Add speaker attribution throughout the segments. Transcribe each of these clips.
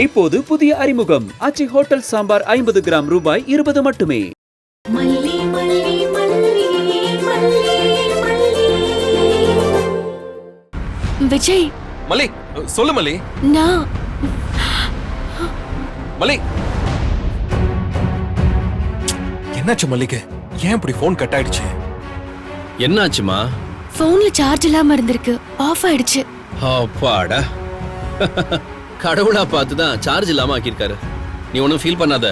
Speaker 1: இப்போது புதிய அறிமுகம் ஆச்சி ஹோட்டல் சாம்பார் 50 கிராம் ரூபாய் 20 மட்டுமே.
Speaker 2: விஜய்,
Speaker 3: மல்லி சொல்லு மல்லி.
Speaker 2: நான்
Speaker 3: மல்லி, என்னாச்சு மல்லிக்கு? ஏன் இப்படி போன் கட் ஆயிடுச்சு?
Speaker 4: என்னாச்சுமா?
Speaker 2: போன்ல சார்ஜ் இல்லாம இருந்திருக்கு, ஆஃப் ஆயிடுச்சு.
Speaker 4: அப்பாடா, கடவுளா பார்த்து தான் சார்ஜ் இல்லாம ஆக்கியிருக்காரு. நீ ஒன்றும் ஃபீல் பண்ணாத,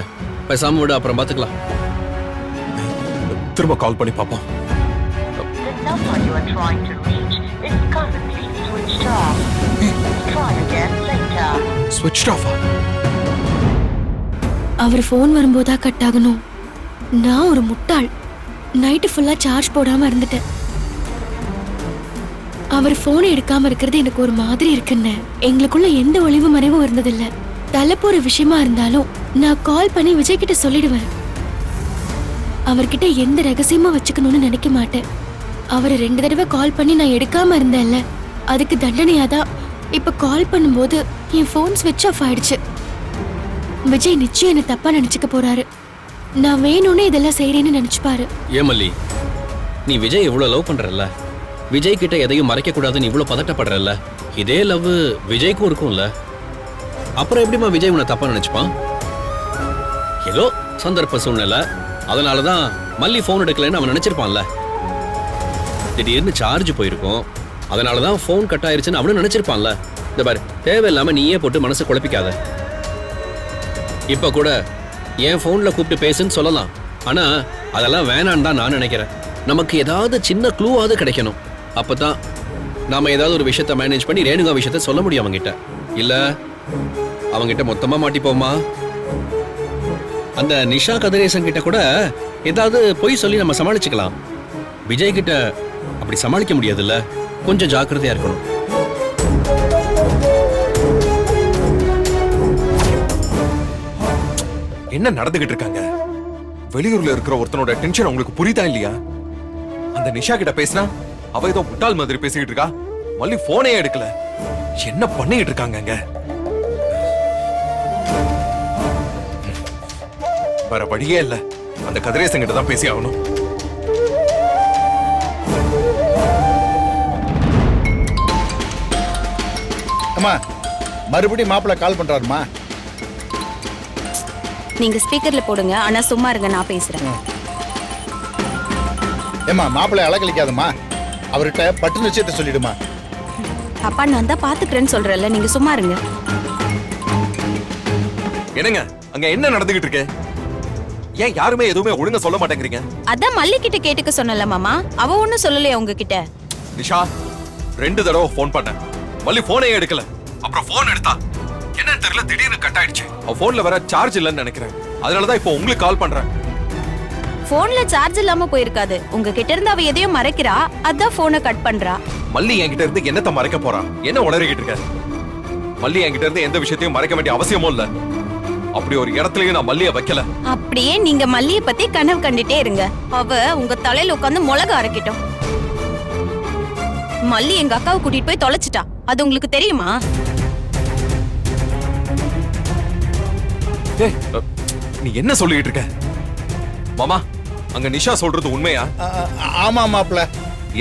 Speaker 4: பேசாம விட, அப்புறம் பார்த்துக்கலாம்.
Speaker 3: திரும்ப கால் பண்ணி பாப்போம். ஸ்விட்ச் ஆஃப்.
Speaker 2: அவர் போன் வரும்போதா கட் ஆகணும். நான் ஒரு முட்டாள், நைட்டு ஃபுல்லா சார்ஜ் போடாம இருந்துட்டேன். அவர் போன் எடுக்காம இருக்கிறது எனக்கு ஒரு மாதிரி இருக்குன்னு. எங்களுக்குள்ள எந்த ஒளிவு மறைவும் இருந்ததில்ல. தலைப்போற விஷயமா இருந்தாலும் நான் கால் பண்ணி விஜய் கிட்ட சொல்லிடுவேன். அவர்கிட்ட எந்த ரகசியமா வச்சுக்கணும்னு நினைக்க மாட்டேன். அவரை 2 தடவை கால் பண்ணி நான் எடுக்காம இருந்தேன்ல, அதுக்கு தண்டனையாதான் இப்ப கால் பண்ணும்போது என் போன் ஸ்விட்ச் ஆஃப் ஆயிடுச்சு. விஜய் நிச்சயம் என்ன தப்பா நினைச்சுக்க போறாரு. நான் வேணும்னு இதெல்லாம் செய்யறேன்னு நினைச்சுப்பாரு.
Speaker 4: ஏமல்லி, நீ விஜய் எவ்வளவு லவ் பண்றல்ல, விஜய் கிட்ட எதையும் மறைக்க கூடாதுன்னு இவ்வளவு பதட்டப்படுறல்ல, இதே லவ் விஜய்க்கும் இருக்கும்ல. அப்புறம் எப்படிமா விஜய் உன்னை தப்பா நினைச்சுப்பான்? ஏதோ சந்தர்ப்ப சூழ்நிலை, அதனாலதான் மல்லி போன் எடுக்கலன்னு அவன் நினைச்சிருப்பான்ல. திடீர்னு சார்ஜ் போயிருக்கும், அதனாலதான் போன் கட் ஆயிருச்சுன்னு அவனும் நினைச்சிருப்பான்ல. இந்த பாரு, தேவையில்லாம நீயே போட்டு மனசு குழப்பிக்காத. இப்ப கூட என் போன்ல கூப்பிட்டு பேசுன்னு சொல்லலாம், ஆனா அதெல்லாம் வேணான்னு தான் நான் நினைக்கிறேன். நமக்கு ஏதாவது சின்ன க்ளூவாவது கிடைக்கணும், அப்பதான் நாம ஏதாவது ஒரு விஷயத்த மேனேஜ் பண்ணி ரேணுகா விஷயத்த சொல்ல முடியும் அவங்கிட்ட. இல்ல அவங்கிட்ட மொத்தமா மாட்டிப்போமா. அந்த நிஷா கதிரேசன் கிட்ட கூட ஏதாவது பொய் சொல்லி நம்ம சமாளிச்சுக்கலாம். விஜய் கிட்ட அப்படி சமாளிக்க முடியாதுல்ல, கொஞ்சம் ஜாக்கிரதையா இருக்கணும்.
Speaker 3: என்ன நடந்துகிட்டு இருக்காங்க? வெளியூர்ல இருக்கிற ஒருத்தனோட டென்ஷன் உங்களுக்கு புரியுதா இல்லையா? அந்த நிஷா கிட்ட பேசினா அவ ஏதோ முட்டாள் மாதிரி பேசிக்கிட்டு இருக்கா. மல்லி போனே எடுக்கல. என்ன பண்ணிட்டு இருக்காங்க? வேற வழியே இல்ல, அந்த கதிரேசன் கிட்ட தான் பேசி ஆகணும்.
Speaker 5: அம்மா, மறுபடியும் மாப்பிள்ள கால் பண்றாருமா.
Speaker 6: நீங்க ஸ்பீக்கர்ல போடுங்க, ஆனா சும்மா இருங்க, நான் பேசுறேன்.
Speaker 5: ஏமா, மாப்பிள்ளை அலக்கழிக்காதம்மா, அவர்கிட்ட பட்டு நிச்சயத்தை சொல்லிடுமா.
Speaker 6: அப்பா, நான் தான் பாத்துக்கிறேன்னு சொல்றேன்ல, நீங்க சும்மா இருங்க.
Speaker 3: என்னங்க அங்க என்ன நடந்துகிட்டு இருக்கு? ஏன் யாருமே எதுவுமே ஒழுங்கா சொல்ல மாட்டேங்கிறீங்க?
Speaker 6: அதான் மல்லி கிட்ட கேட்டுக்க சொன்னல மாமா, அவ ஒண்ணும் சொல்லலையா உங்ககிட்ட?
Speaker 3: நிஷா 2 தடவை போன் பண்ண, மல்லி போனே எடுக்கல. அப்புறம் போன் எடுத்தா என்னன்னு தெரியல, திடீர்னு கட் ஆயிடுச்சு. அவ போன்ல வர சார்ஜ் இல்லன்னு நினைக்கிறேன், அதனாலதான் இப்போ உங்களுக்கு கால் பண்றேன்.
Speaker 6: போன்ல சார்ஜ் இல்லாம போயிருக்காது, உங்ககிட்ட இருந்து அவ எதையும் மறைக்கிறா, அதான் போனை கட் பண்றா.
Speaker 3: மல்லி என்கிட்ட இருந்து என்னத்த மறைக்க போறா? என்ன உளறிக்கிட்டு இருக்க? மல்லி என்கிட்ட இருந்து எந்த விஷயத்தையும் மறைக்க வேண்டிய அவசியமும் இல்ல. அப்படி ஒரு இடத்துலயும் நான் மல்லிய வைக்கல.
Speaker 6: அப்படியே நீங்க மல்லிய பத்தி கனவு கண்டுட்டே இருங்க, அவ உங்க தலையில உட்கார்ந்து மிளகா அரைக்கட்டும். மல்லி எங்க அக்காவை கூட்டிட்டு போய் தொலைச்சிட்டா, அது உங்களுக்கு தெரியுமா?
Speaker 3: நீ என்ன சொல்லிட்டு இருக்க? மாமா, அங்க நிஷா சொல்றது உண்மையா?
Speaker 5: ஆமா மாப்பிள்ள.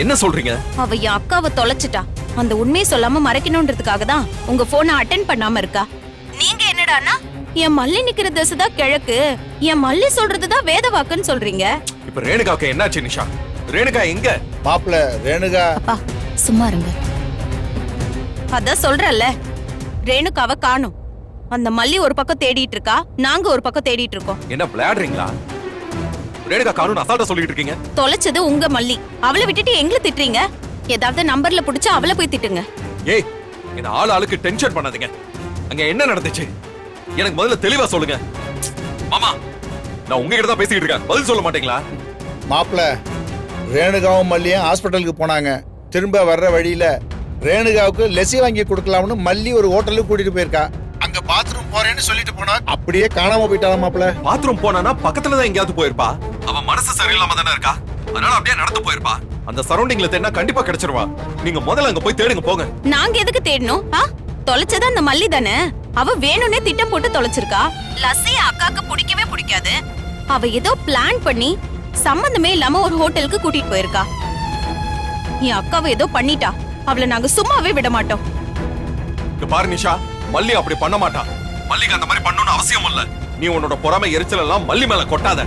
Speaker 3: என்ன சொல்றீங்க?
Speaker 6: அவ என் அக்காவை தொலைச்சிட்டா, அந்த உண்மையை சொல்லாம மறைக்கணும்ன்றதுக்காக தான் உங்க போனை அட்டென்ட் பண்ணாம இருக்கா. நீங்க என்னடானா என் மல்லி நிக்கிற திசைதான் கிழக்கு, என் மல்லி சொல்றதுதான் வேத வாக்குன்னு சொல்றீங்க.
Speaker 3: இப்ப ரேணுகாவுக்கு என்னாச்சு நிஷா? ரேணுகா எங்க?
Speaker 5: மாப்பிள்ள, ரேணுகா.
Speaker 6: அப்பா சும்மா இருங்க. அதான் சொல்றல்ல, ரேணுகாவை காணோம். அந்த மல்லி ஒரு பக்கம் தேடிட்டு இருக்கா, நாங்க ஒரு பக்கம் தேடிட்டு இருக்கோம்.
Speaker 3: என்ன விளையாடுறீங்களா? ரேணுகா காணோம்னு அசால்ட்டா சொல்லிட்டு இருக்கீங்க.
Speaker 6: தொலைச்சது உங்க மல்லி, அவளை விட்டுட்டு எங்களை திட்டுறீங்க. ஏதாவது நம்பர்ல புடிச்சு அவளை போய் திட்டுங்க.
Speaker 3: ஏய், என்ன ஆளுக்கு டென்ஷன் பண்ணாதீங்க. அங்க என்ன நடந்துச்சு எனக்கு முதல்ல தெளிவா சொல்லுங்க. மாமா, நான் உங்ககிட்ட தான் பேசிக்கிட்டு இருக்கேன், பதில் சொல்ல மாட்டீங்களா?
Speaker 5: மாப்பிள்ள, ரேணுகாவும் மல்லியும் ஹாஸ்பிட்டலுக்கு போனாங்க. திரும்ப வர்ற வழியில ரேணுகாவுக்கு லெசி வாங்கி கொடுக்கலாம்னு மல்லி ஒரு ஹோட்டலுக்கு கூட்டிட்டு போயிருக்கா. அங்க பாத்ரூம் போறேன்னு சொல்லிட்டு போனா அப்படியே காணாம போயிட்டாளா மாப்பிள்ள.
Speaker 3: பாத்ரூம் போனானா பக்கத்துல தான் எங்கேயாவது போயிருப்பா. அவ மனசு சரியில்லாம தானே இருக்கா, அதனால அப்படியே நடந்து போயிருப்பா. அந்த சரௌண்டிங்ல தேடினா கண்டிப்பா கிடைச்சிருவா. நீங்க முதல்ல அங்க போய் தேடுங்க, போங்க.
Speaker 6: நாங்க எதுக்கு தேடணும்? தொலைச்சது அந்த மல்லி தானே, அவ வேணும்னே திட்டம் போட்டு தொலைச்சிருக்கா. லஸ்ஸி அக்காக்கு பிடிக்கவே பிடிக்காது. அவ ஏதோ பிளான் பண்ணி சம்பந்தமே இல்லாம ஒரு ஹோட்டலுக்கு கூட்டிட்டு போயிருக்கா. என் அக்காவை ஏதோ பண்ணிட்டா. அவளை நாங்க சும்மாவே விட மாட்டோம்.
Speaker 3: இங்க பாரு நிஷா, மல்லி அப்படி பண்ண மாட்டா. மல்லிக்கு அந்த மாதிரி பண்ணணும்னு அவசியம் இல்ல. நீ உன்னோட பொறாமை எரிச்சல் எல்லாம் மல்லி மேல கொட்டாத.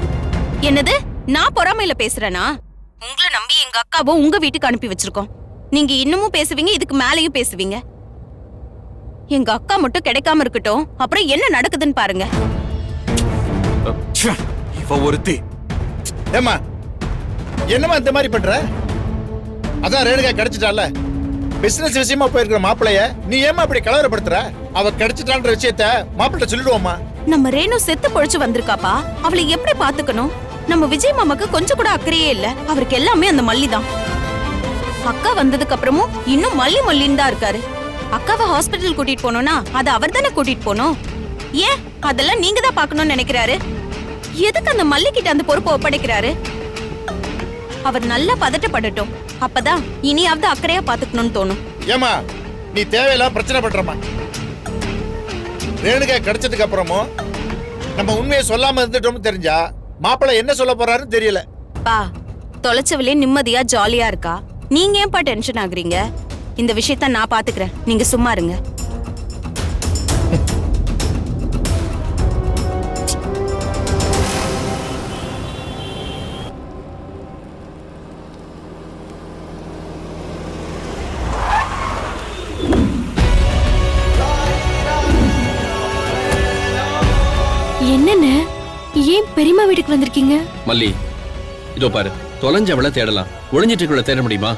Speaker 6: என்னது, நான் பொறாமையில பேசுறேனா? உங்களை நம்பி எங்க அக்காவை உங்க வீட்டுக்கு அனுப்பி வச்சிருக்கோம். நீங்க இன்னமும் பேசுவீங்க, இதுக்கு மேலயும் பேசுவீங்க. எங்க அக்கா மட்டும் கிடைக்காம இருக்கட்டும், அப்புறம் என்ன நடக்குதுன்னு பாருங்க.
Speaker 3: இவ ஒருத்தி.
Speaker 5: ஏமா என்னமா இந்த மாதிரி பண்ற? அதான் ரேணுகா கிடைச்சிட்டால. பிசினஸ் விஷயமா போயிருக்கிற மாப்பிளைய நீ ஏமா அப்படி கலவரப்படுத்துற? அவ கிடைச்சிட்டான்ற விஷயத்த மாப்பிள்ளை சொல்லிடுவோமா?
Speaker 6: நம்ம ரேணு செத்து பொழிச்சு வந்திருக்காப்பா. அவளை எப்படி பாத்துக்கணும்? நம்ம விஜய் மாமாக்கு கொஞ்சம் கூட அக்கறையே இல்ல. அவருக்கு எல்லாமே அந்த மல்லி தான். அக்கா வந்ததுக்கு அப்புறமும் இன்னும் மல்லி மல்லின்னு தான் இருக்காரு. அக்காவை ஹாஸ்பிட்டல் கூட்டிட்டு போனோம்னா அது அவர் தானே கூட்டிட்டு போனோம். ஏன் அதெல்லாம் நீங்க தான் பாக்கணும்னு நினைக்கிறாரு? எதுக்கு அந்த மல்லி கிட்ட அந்த பொறுப்பை ஒப்படைக்கிறாரு? அவர் நல்லா பதட்டப்படட்டும். அப்பதான் இனியாவது அக்கறையா பாத்துக்கணும்னு தோணும்.
Speaker 5: ஏமா நீ தேவையில்லாம பிரச்சனை பண்றமா? ரேணுகா கிடைச்சதுக்கு அப்புறமும் நம்ம உண்மையை சொல்லாம இருந்துட்டோம்னு தெரிஞ்சா மாப்பிள்ளை என்ன சொல்ல போறாருன்னு தெரியல.
Speaker 6: பா, தொலைச்சவளே நிம்மதியா ஜாலியா இருக்கா. நீங்க ஏன்பா டென்ஷன் ஆகுறீங்க? இந்த விஷயத்த நான் பாத்துக்கிறேன், நீங்க சும்மா இருங்க.
Speaker 2: என்னென்ன, ஏன் பெரியம்மா வீட்டுக்கு வந்திருக்கீங்க?
Speaker 4: மல்லி, இதோ பாரு, தொலைஞ்சவளை தேடலாம், ஒளிஞ்சிட்டு இருக்கவளை தேட முடியுமா?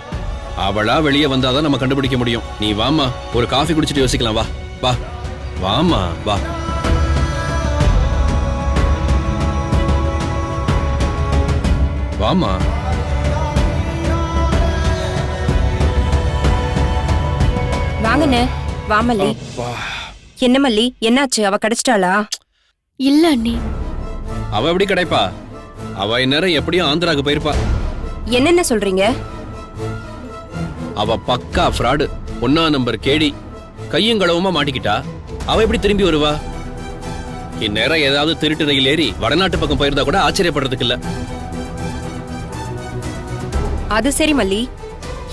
Speaker 4: அவளா வெளியே வந்தாதான் நம்ம கண்டுபிடிக்க முடியும். நீ வாமா, ஒரு காஃபி குடிச்சிட்டு யோசிக்கலாம். வா வா வாமா வா. வாமா.
Speaker 7: வாங்கண்ணே. வா மல்லி. என்ன மல்லி, என்னாச்சு? அவ கிடைச்சிட்டாளா?
Speaker 2: இல்ல அண்ணி.
Speaker 4: அவ எப்படி கிடைப்பா? அவ இந்நேரம் எப்படியும் ஆந்திராக்கு போயிருப்பா.
Speaker 7: என்னென்ன சொல்றீங்க?
Speaker 4: அவ பக்கா ஃப்ராடு, 1ஆம் நம்பர் கேடி. கையும் களவுமா மாட்டிக்கிட்டா. அவ எப்படி திரும்பி வருவா? இந்நேரம் ஏதாவது திருட்டு ரயில் ஏறி வடநாட்டு பக்கம் போயிருந்தா கூட ஆச்சரியப்படுறதுக்கு இல்ல.
Speaker 7: அது சரி மல்லி,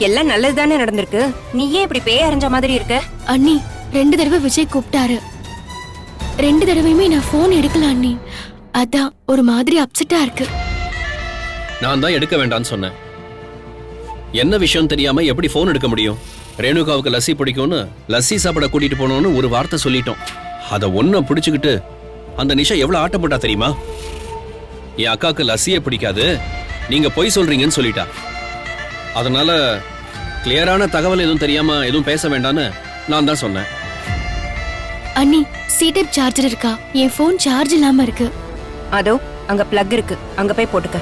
Speaker 7: எல்லாம் நல்லதுதானே நடந்திருக்கு. நீ ஏன் இப்படி பேய் அரைஞ்ச மாதிரி இருக்க?
Speaker 2: அண்ணி, 2 தடவை விஜய் கூப்பிட்டாரு. 2 தடவையுமே நான் போன் எடுக்கல அண்ணி. அதான் ஒரு மாதிரி அப்செட்டா இருக்கு.
Speaker 4: நான் தான் எடுக்க வேண்டாம்னு சொன்னேன். என்ன விஷயம் தெரியாம எப்படி போன் எடுக்க முடியும்? ரேணுகாவுக்கு லஸ்ஸி பிடிக்கும்னு லஸ்ஸி சாப்பிட கூட்டிட்டு போனோம்னு ஒரு வார்த்தை சொல்லிட்டோம். அத ஒன்ன பிடிச்சுக்கிட்டு அந்த நிஷா எவ்வளவு ஆட்டம் போட்டா தெரியுமா? என் அக்காவுக்கு லஸ்ஸியே பிடிக்காது, நீங்க பொய் சொல்றீங்கன்னு சொல்லிட்டா. அதனால கிளியரான தகவல் எதுவும் தெரியாம எதுவும் பேச வேண்டாம்னு நான் தான் சொன்னேன்.
Speaker 2: அண்ணி, சி டைப் சார்ஜர் இருக்கா? என் போன் சார்ஜ் இல்லாம இருக்கு.
Speaker 7: அதோ அங்க பிளக் இருக்கு, அங்க போய் போட்டுக்க.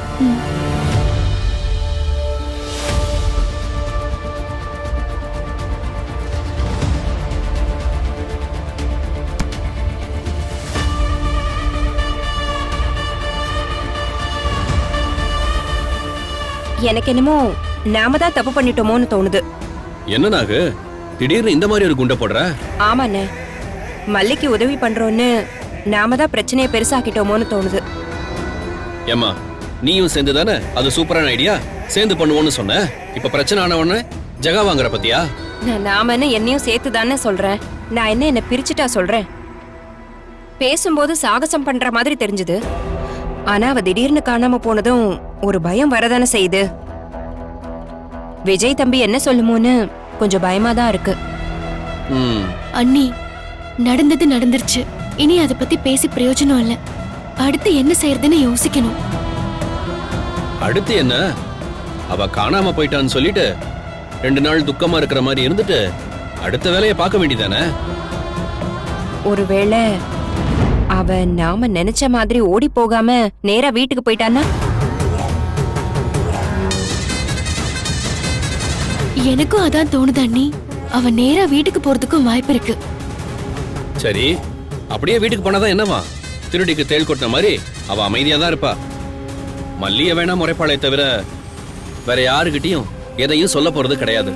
Speaker 7: எனக்கு என்னமோ நாம தான் தப்பு பண்ணிட்டோமோன்னு தோணுது.
Speaker 4: என்ன நாகு, திடீர்னு இந்த மாதிரி ஒரு குண்டை போடுற?
Speaker 7: ஆமாண்ணே, மல்லிக்கு உதவி பண்றோன்னு நாம தான் பிரச்சனையை பெருசாக்கிட்டோமோன்னு தோணுது.
Speaker 4: ஏமா, நீயும் சேர்ந்து தானே அது சூப்பரான ஐடியா சேர்ந்து பண்ணுவோன்னு சொன்ன. இப்ப பிரச்சனை ஆன உடனே ஜகா வாங்குற பத்தியா?
Speaker 7: நாமன்னு என்னையும் சேர்த்து தானே சொல்றேன். நான் என்ன பிரிச்சுட்டா சொல்றேன்? பேசும்போது சாகசம் பண்ற மாதிரி தெரிஞ்சது. ஆனா அவ திடீர்னு காணாம போனதும் ஒரு பயம் வரதானே செய்யுது. விஜய் தம்பி என்ன சொல்லுமோன்னு கொஞ்சம் பயமா தான் இருக்கு.
Speaker 2: அண்ணி, நடந்தது நடந்துருச்சு. இனி அதை பத்தி பேசி பிரயோஜனம் இல்ல. அடுத்து என்ன செய்யறதுன்னு யோசிக்கணும்.
Speaker 4: அடுத்து என்ன? அவ காணாம போயிட்டான்னு சொல்லிட்டு 2 நாள் துக்கமா இருக்கிற மாதிரி இருந்துட்டு அடுத்த வேலையை பார்க்க வேண்டியதானே?
Speaker 7: ஒருவேளை அவ நாம நினைச்ச மாதிரி ஓடி போகாம நேரா வீட்டுக்கு போயிட்டான்னா?
Speaker 2: எனக்கும் அதான் தோணுது அண்ணி. அவ நேரா வீட்டுக்கு போறதுக்கும் வாய்ப்பு இருக்கு.
Speaker 4: சரி, அப்படியே வீட்டுக்கு போனாதான் என்னவா? திருடிக்கு தேள் கொட்டின மாதிரி அவ அமைதியா தான் இருப்பா. மல்லிய வேணா முறைப்பாளை தவிர வேற யாருகிட்டயும் எதையும் சொல்ல போறது கிடையாது.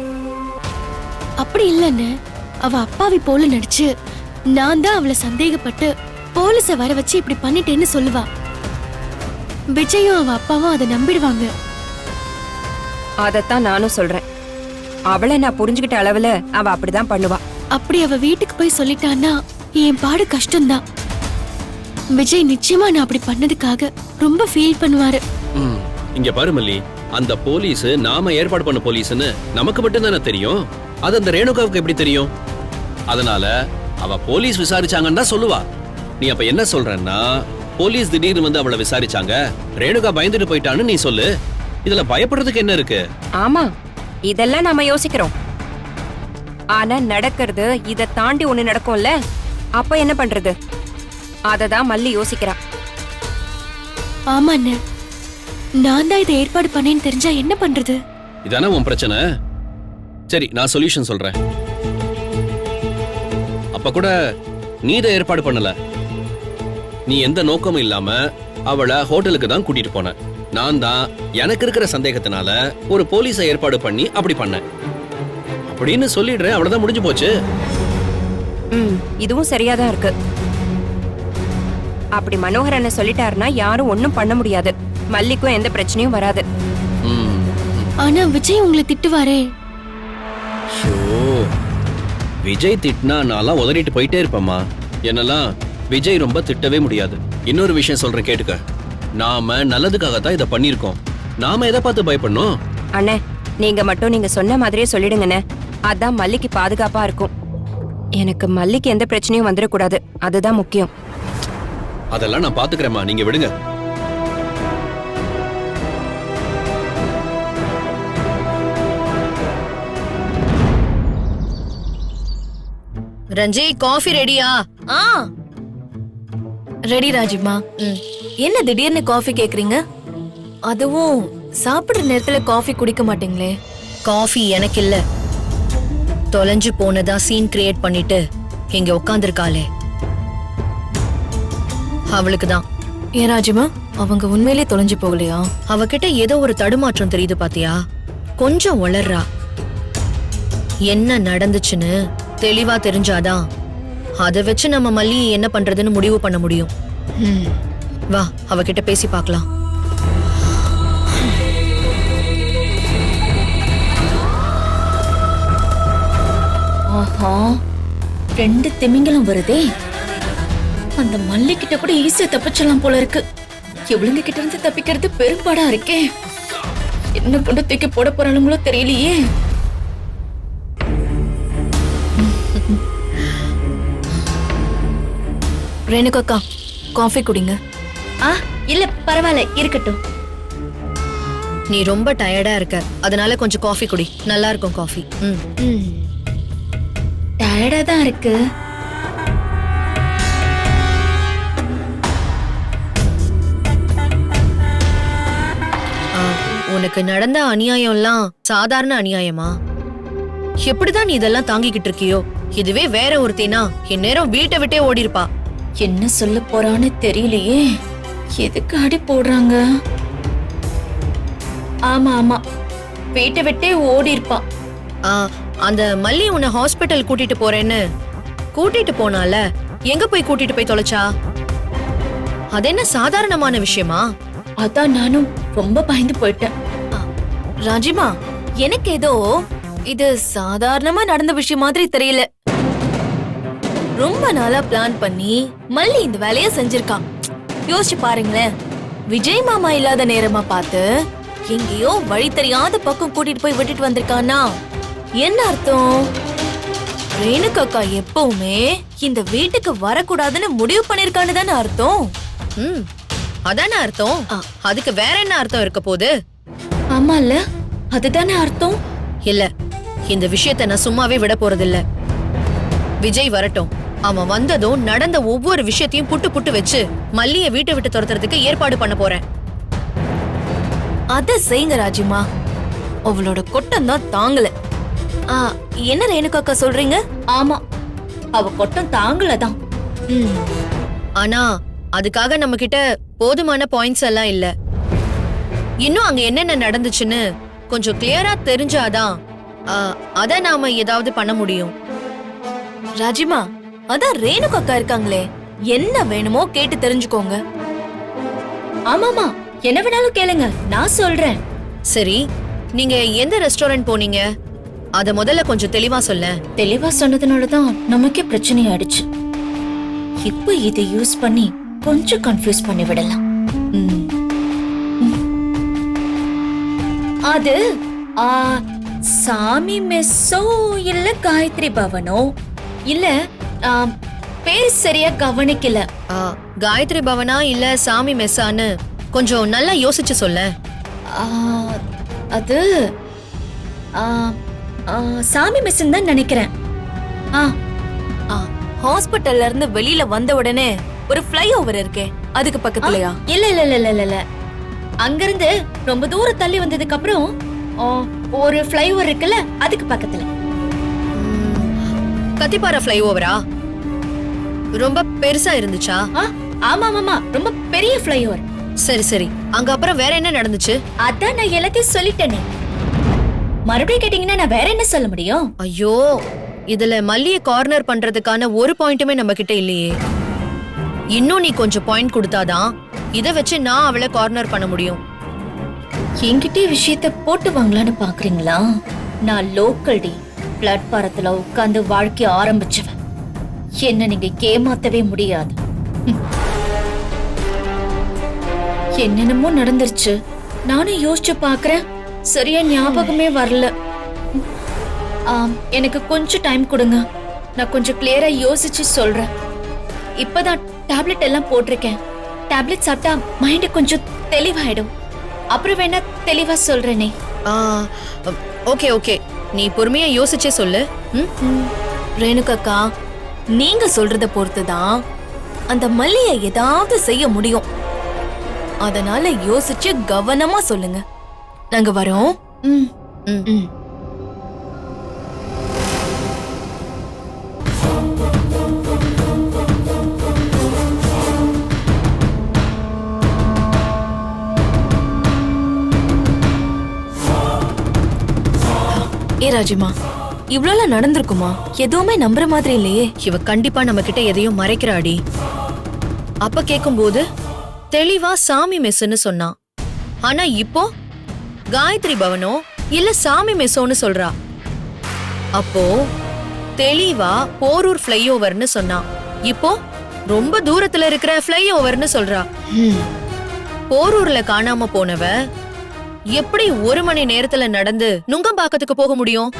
Speaker 2: அப்படி இல்லன்னு அவ அப்பாவி போல நடிச்சு நான் தான் அவளை சந்தேகப்பட்டு போலீஸ வர வச்சு இப்படி பண்ணிட்டேன்னு சொல்லுவா. விஜயும் அவ அப்பாவும் அதை நம்பிடுவாங்க.
Speaker 7: அதத்தான் நானும் சொல்றேன். அவளை நான் புரிஞ்சுக்கிட்ட அளவுல அவ அப்படிதான் பண்ணுவா.
Speaker 2: அப்படி அவ வீட்டுக்கு போய் சொல்லிட்டான்னா என் பாடு கஷ்டம்தான். விஜய் நிச்சயமா நான் அப்படி பண்ணதுக்காக ரொம்ப ஃபீல் பண்ணுவாரு.
Speaker 4: இங்க பாரு மல்லி, அந்த போலீஸ் நாம ஏற்பாடு பண்ண போலீஸ்னு நமக்கு மட்டும் தானே தெரியும். அது அந்த ரேணுகாவுக்கு எப்படி தெரியும்? அதனால அவ போலீஸ் விசாரிச்சாங்கன்னு தான் சொல்லுவா. நீ அப்ப என்ன சொல்றன்னா, போலீஸ் திடீர்னு வந்து அவளை விசாரிச்சாங்க, ரேணுகா பயந்துட்டு போயிட்டான்னு நீ சொல்லு. இதுல பயப்படுறதுக்கு என்ன இருக்கு?
Speaker 7: ஆமா, இதெல்லாம் நாம யோசிக்கிறோம். ஆனா நடக்கிறது இத தாண்டி ஒண்ணு நடக்கும்ல, அப்ப என்ன பண்றது? அததான் மல்லி யோசிக்கிறா.
Speaker 2: ஆமா அண்ணே, நான் தான் இதை ஏற்பாடு பண்ணேன்னு தெரிஞ்சா என்ன பண்றது?
Speaker 4: இதானே உன் பிரச்சனை. சரி, நான் சொல்யூஷன் சொல்றேன். அப்ப கூட நீ இதை ஏற்பாடு பண்ணல. நீ எந்த நோக்கமும் இல்லாம அவளை ஹோட்டலுக்கு தான் கூட்டிட்டு போன. நான் தான் எனக்கு இருக்கிற சந்தேகத்தினால ஒரு போலீஸை ஏற்பாடு பண்ணி அப்படி பண்ணேன் அப்படின்னு சொல்லிடுறேன். அவ்வளவுதான், முடிஞ்சு போச்சு.
Speaker 7: இதுவும் சரியாதான் இருக்கு. அப்படி மனோகர் அண்ணன் சொல்லிட்டாருன்னா யாரும் ஒண்ணும் பண்ண முடியாது. மல்லிக்கும் எந்த பிரச்சனையும் வராது.
Speaker 2: ஆனா விஜய் உங்களை திட்டுவாரே.
Speaker 4: விஜய் திட்டினா நான்லாம் உதறிட்டு போயிட்டே இருப்பேம்மா. என்னெல்லாம் விஜய் ரொம்ப திட்டவே முடியாது. இன்னொரு விஷயம் சொல்றேன், கேட்டுக்க. நாம நல்லதுக்காக தான் இதை பண்ணிருக்கோம். நாம எதை பார்த்து பயப்படணும்?
Speaker 7: அண்ணே, நீங்க மட்டும் நீங்க சொன்ன மாதிரியே சொல்லிடுங்கண்ணே. அதான் மல்லிக்கு பாதுகாப்பா இருக்கும். எனக்கு மல்லிக்கு எந்த பிரச்சனையும் வந்துடக்கூடாது, அதுதான் முக்கியம்.
Speaker 4: அதெல்லாம் நான் பாத்துக்கிறேம்மா, நீங்க விடுங்க.
Speaker 8: ரஞ்சி, காஃபி ரெடியா?
Speaker 9: ரெடி ராஜிமா. என்ன திடீர்னு காஃபி கேக்குறீங்க? அதுவும் சாப்பிடுற நேரத்துல காஃபி குடிக்க மாட்டீங்களே?
Speaker 8: காஃபி எனக்கு இல்ல, தொலைஞ்சு போனதா சீன் கிரியேட் பண்ணிட்டு இங்க உட்காந்துருக்காளே அவளுக்கு தான்.
Speaker 9: ஏன் ராஜிமா, அவங்க உண்மையிலே தொலைஞ்சு போகலையா?
Speaker 8: அவகிட்ட ஏதோ ஒரு தடுமாற்றம் தெரியுது பாத்தியா? கொஞ்சம் வளர்றா. என்ன நடந்துச்சுன்னு தெளிவா தெரிஞ்சாதான் அதை வச்சு நம்ம மல்லி என்ன பண்றதுன்னு முடிவு பண்ண முடியும். வா, அவகிட்ட பேசி பார்க்கலாம்.
Speaker 9: ஆஹா, 2 திமிங்கலம் வருதே. அந்த மல்லி கிட்ட கூட ஈஸியா தப்பிச்சலாம் போல இருக்கு. இவளுங்க கிட்ட இருந்து தப்பிக்கிறது பெரும்பாடா இருக்கே. என்ன கொண்டு தூக்கி போட போறாளுங்களோ தெரியலையே. ரேணுகா, காஃபி குடிங்க.
Speaker 2: இல்ல பரவாயில்ல, இருக்கட்டும்.
Speaker 8: நீ ரொம்ப டயர்டா இருக்க, அதனால கொஞ்சம் காஃபி குடி. நல்லா இருக்கும் காஃபி.
Speaker 2: டயர்டா தான் இருக்கு.
Speaker 8: உனக்கு நடந்த அநியாயம்லாம் சாதாரண அநியாயமா? எப்படிதான் நீ இதெல்லாம் தாங்கிக்கிட்டு இருக்கியோ? இதுவே வேற ஒருத்தினா இந்நேரம் வீட்டை விட்டே ஓடி இருப்பா.
Speaker 9: என்ன சொல்ல போறான்னு தெரியலையே. எதுக்கு அடி போடுறாங்க? ஆமா ஆமா, வீட்டை விட்டே ஓடி இருப்பா.
Speaker 8: அந்த மல்லி உன்னை ஹாஸ்பிட்டல் கூட்டிட்டு போறேன்னு கூட்டிட்டு போனால, எங்க போய் கூட்டிட்டு போய் தொலைச்சா? அது என்ன சாதாரணமான விஷயமா?
Speaker 9: அதான் நானும் ரொம்ப பயந்து போயிட்டேன். ராஜிமா, எனக்கு ஏதோ இது சாதாரணமா நடந்த விஷயம் மாதிரி தெரியல. ரொம்ப நாளா பிளான் பண்ணி மல்லி இந்த வேலைய செஞ்சிருக்கான். யோசிச்சு பாருங்களேன். விஜய் மாமா இல்லாத நேரமா பார்த்து எங்கேயோ வழி தெரியாத பக்கம் கூட்டிட்டு போய் விட்டுட்டு வந்திருக்கானா? என்ன அர்த்தம்? ரேணுகா எப்பவுமே இந்த வீட்டுக்கு வரக்கூடாதுன்னு முடிவு பண்ணிருக்கான்னு தானே அர்த்தம்.
Speaker 8: அதானே அர்த்தம். அதுக்கு வேற என்ன அர்த்தம் இருக்க போகுது?
Speaker 9: ஆமா இல்ல, அதுதானே அர்த்தம்.
Speaker 8: இல்ல, இந்த விஷயத்தை நான் சும்மாவே விட போறதில்ல. விஜய் வரட்டும். அவன் வந்ததும் நடந்த ஒவ்வொரு விஷயத்தையும் புட்டு புட்டு வச்சு மல்லிய வீட்டை விட்டு துரத்துறதுக்கு ஏற்பாடு பண்ண போறேன்.
Speaker 9: அத செய்யுங்க ராஜிமா. அவளோட கொட்டம் தான் தாங்கல. என்ன ரேணுகா சொல்றீங்க? ஆமா, அவ கொட்டம் தாங்கலதான்.
Speaker 8: ஆனா அதுக்காக நம்ம கிட்ட போதுமான பாயிண்ட்ஸ் எல்லாம் இல்ல. இன்னும் அங்க என்னென்ன நடந்துச்சுன்னு கொஞ்சம் கிளியரா தெரிஞ்சாதான் அத நாம ஏதாவது பண்ண முடியும்.
Speaker 9: ராஜிமா, அதான் ரேணுகா அக்கா இருக்காங்களே, என்ன வேணுமோ கேட்டு தெரிஞ்சுக்கோங்க. ஆமாமா, என்ன வேணாலும் கேளுங்க, நான் சொல்றேன்.
Speaker 8: சரி, நீங்க எந்த ரெஸ்டாரண்ட் போனீங்க? அத முதல்ல கொஞ்சம் தெளிவா சொல்ல.
Speaker 9: தெளிவா சொன்னதுனாலதான் நமக்கே பிரச்சனை ஆயிடுச்சு. இப்போ இதை யூஸ் பண்ணி கொஞ்சம் கன்ஃபியூஸ் பண்ணி விடலாம். அது சாமி மெஸ்ஸோ இல்ல காயத்ரி பவனோ இல்ல, பேர் சரியா கவனிக்கல.
Speaker 8: காயத்ரி பவனா இல்ல சாமி மெஸ்ஸான்னு கொஞ்சம் நல்லா யோசிச்சு சொல்ல.
Speaker 9: அது சாமி மெஸ்ஸுன்னு தான் நினைக்கிறேன். ஹாஸ்பிட்டல்ல இருந்து வெளியில வந்த உடனே ஒரு ஃப்ளைஓவர் இருக்கே, அதுக்கு பக்கத்துலயா? இல்ல இல்ல இல்ல இல்ல இல்ல, அங்கிருந்து ரொம்ப தூரம் தள்ளி வந்ததுக்கு அப்புறம் ஒரு ஃப்ளைஓவர் இருக்குல்ல, அதுக்கு பக்கத்துல.
Speaker 8: கத்திப்பாரா ஃப்ளைஓவரா? ரொம்ப பெருசா இருந்துச்சா?
Speaker 9: ஆமா ஆமா, ரொம்ப பெரிய ஃப்ளைஓவர்.
Speaker 8: சரி சரி, அங்க அப்புறம் வேற என்ன நடந்துச்சு?
Speaker 9: அதான் நான் எல்லாத்தையும் சொல்லிட்டேனே, மறுபடியும் கேட்டீங்கன்னா நான் வேற என்ன சொல்ல முடியும்?
Speaker 8: ஐயோ, இதுல மல்லிய கார்னர் பண்றதுக்கான ஒரு பாயிண்ட்டுமே நம்ம கிட்ட இல்லையே. இன்னும் நீ கொஞ்சம் பாயிண்ட் கொடுத்தாதான் இத வச்சு நான் அவளை கார்னர் பண்ண முடியும்.
Speaker 9: என்கிட்டே விஷயத்த போட்டு வாங்கலான்னு பாக்குறீங்களா? நான் லோக்கல் டி, பிளாட்பாரத்துல உட்கார்ந்து வாழ்க்கைய ஆரம்பிச்சவன். என்ன நீங்க ஏமாத்தவே முடியாது. என்னென்னமோ நடந்துருச்சு, நானும் யோசிச்சு பாக்குறேன், சரியா ஞாபகமே வரல. எனக்கு கொஞ்சம் டைம் கொடுங்க, நான் கொஞ்சம் கிளியரா யோசிச்சு சொல்றேன். இப்பதான் டேப்லெட் எல்லாம் போட்டிருக்கேன். டேப்லெட் சாப்பிட்டா மைண்ட் கொஞ்சம் தெளிவாயிடும். அப்புறம் வேணா தெளிவா சொல்றேனே.
Speaker 8: ஓகே ஓகே, நீ பொறுமையா யோசிச்சே சொல்லு.
Speaker 9: ரேணுகா, நீங்க சொல்றத பொறுத்துதான் அந்த மல்லிய ஏதாவது செய்ய முடியும். அதனால யோசிச்சு கவனமா சொல்லுங்க. நாங்க வரோம். ஏ ராஜிமா, இவ்வளவு நடந்திருக்குமா? எதுவுமே நம்புற மாதிரி இல்லையே.
Speaker 8: இவ கண்டிப்பா நம்ம கிட்ட எதையும் மறைக்கிறாடி. அப்ப கேக்கும்போது தெளிவா சாமி மெஸ்ஸுன்னு சொன்னான். ஆனா இப்போ காயத்ரி பவனோ இல்ல சாமி மெஸ்ஸோன்னு சொல்றா. அப்போ தெளிவா போரூர் ஃப்ளைஓவர்னு சொன்னான். இப்போ ரொம்ப தூரத்துல இருக்கிற ஃப்ளைஓவர்னு சொல்றா. போரூர்ல காணாம போனவ எப்படி 1 மணி நேரத்துல நடந்து நுங்கம்பாக்கத்துக்கு போக முடியும்?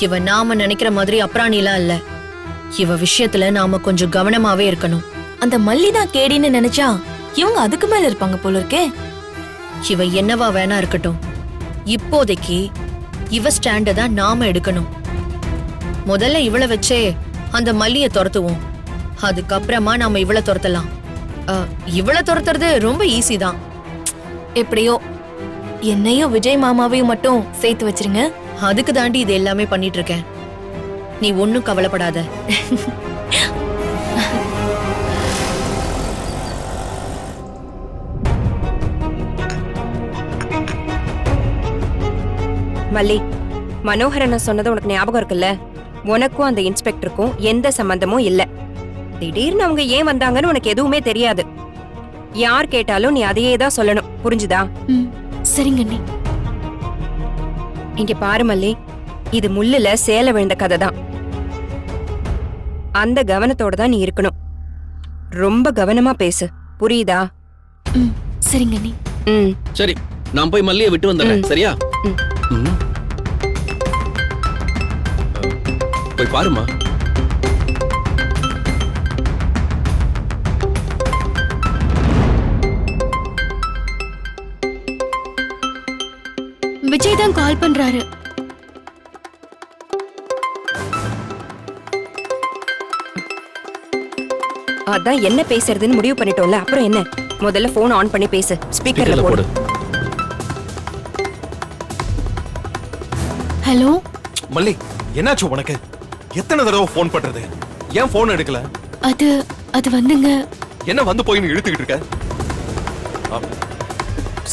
Speaker 8: இவ நாம நினைக்கிற மாதிரி அப்ராணிலாம் இல்ல. இவ விஷயத்துல நாம கொஞ்சம் கவனமாவே இருக்கணும்.
Speaker 9: அந்த மல்லிதான் கேடின்னு நினைச்சா இவங்க அதுக்கு மேல இருப்பாங்க போல இருக்கே.
Speaker 8: இவ என்னவா வேணா இருக்கட்டும், இப்போதைக்கு இவ ஸ்டாண்ட தான் நாம எடுக்கணும். முதல்ல இவளை வச்சே அந்த மல்லிய துரத்துவோம். அதுக்கப்புறமா நாம இவளை துரத்தலாம். இவளை துரத்துறது ரொம்ப ஈஸி தான்.
Speaker 9: எப்படியோ என்னையும் விஜய் மாமாவையும் மட்டும் சேர்த்து வச்சிருங்க.
Speaker 8: அதுக்கு தாண்டி இது எல்லாமே பண்ணிட்டு இருக்கேன். நீ ஒன்னும் கவலைப்படாத.
Speaker 7: மல்லி, மனோகரனை சொன்னது உனக்கு ஞாபகம் இருக்குல்ல? உனக்கும் அந்த இன்ஸ்பெக்டருக்கும் எந்த சம்பந்தமும் இல்ல. திடீர்னு அவங்க ஏன் வந்தாங்கன்னு உனக்கு எதுவுமே தெரியாது. யார் கேட்டாலும் நீ அதையே தான் சொல்லணும், புரிஞ்சுதா?
Speaker 2: சரிங்க அண்ணி.
Speaker 7: இங்க பாரு மல்லி, இது முள்ளுல சேல விழுந்த கதை தான். அந்த கவனத்தோட தான் நீ இருக்கணும். ரொம்ப கவனமா பேசு, புரியுதா?
Speaker 2: சரிங்க அண்ணி.
Speaker 4: சரி, நான் போய் மல்லியை விட்டு வந்துடுறேன். சரியா? போய் பாருமா.
Speaker 2: விஜய் தான் கால் பண்றாரு.
Speaker 7: அதான் என்ன பேசுறதுன்னு முடிவு பண்ணிட்டோம்ல, அப்புறம் என்ன? முதல்ல போன் ஆன் பண்ணி பேசு. ஸ்பீக்கர்ல போடு.
Speaker 2: ஹலோ
Speaker 3: மல்லி, என்னாச்சு உனக்கு? எத்தனை தடவை போன் பண்றது? ஏன் போன் எடுக்கல?
Speaker 2: அது வந்துங்க.
Speaker 3: என்ன வந்து போய் இழுத்துக்கிட்டு இருக்க?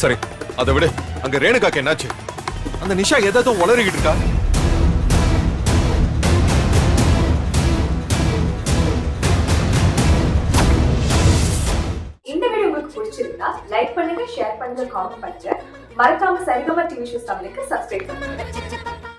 Speaker 3: சரி, அதை விடு. அங்க ரேணுகாக்கு என்னாச்சு? அந்த நிஷா எதோ உளறிக்கிட்டு இருக்கா.
Speaker 10: பிடிச்சிருந்தா லைக் பண்ணுங்க, ஷேர் பண்ணுங்க, காமெண்ட் பண்ணுங்க. மறக்காம சரிகமா டிவி ஷோஸ் தமிழுக்கு சப்ஸ்கிரைப் பண்ணுங்க.